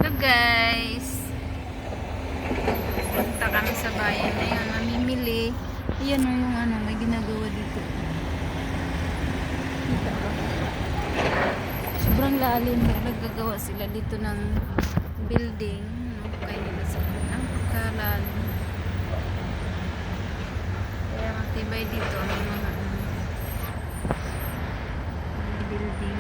Hello guys, punta kami sa bayan ngayon, mamimili. Ayan o yung ano, may ginagawa dito. Kita ba? Sobrang lalim, naggagawa sila dito ng building. Kaya nila sa napakalalim. Kaya matibay dito ang mga building.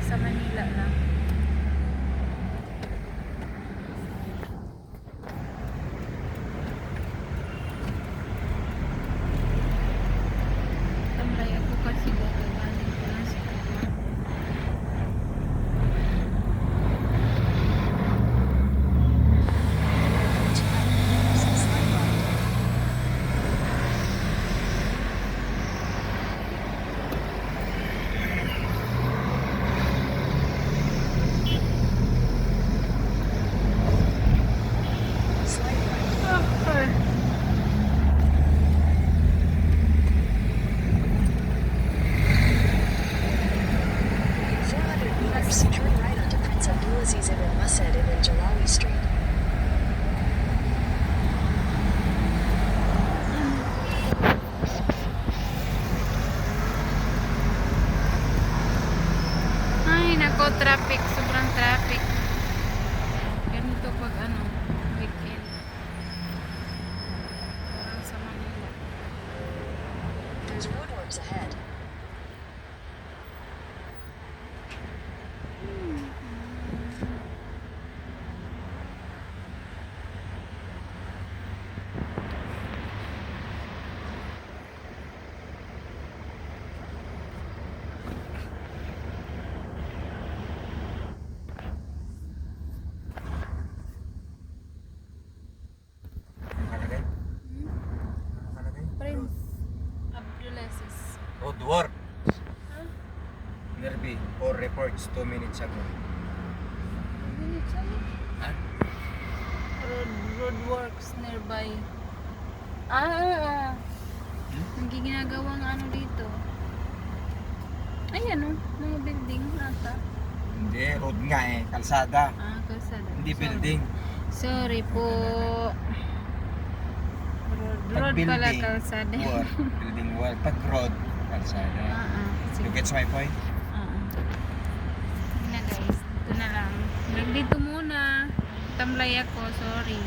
Sa Manila lang. Tamlay ako kasi gagawanin ko na sa turn right onto Prince Abdulaziz Ibn Musaid Ibn Jalawi Street. Ay nako, traffic, sobrang traffic. Ganito pag ano, weekend. Parang sa Manila. There's roadworks ahead. Prince Abdulaziz. Roadwork. Nearby. 4 reports 2 minutes ago. Ha? Roadworks nearby. Ang ginagawang ano dito. Ayan o, mga building nata. Hindi, road nga eh. Kalsada. Kalsada. Hindi building. Sorry po. Road pala, kalsada. Work. Building work. Pag road, kalsada. You get my point? Yun na guys, ito na lang. Dito muna. Tamlay ako, sorry.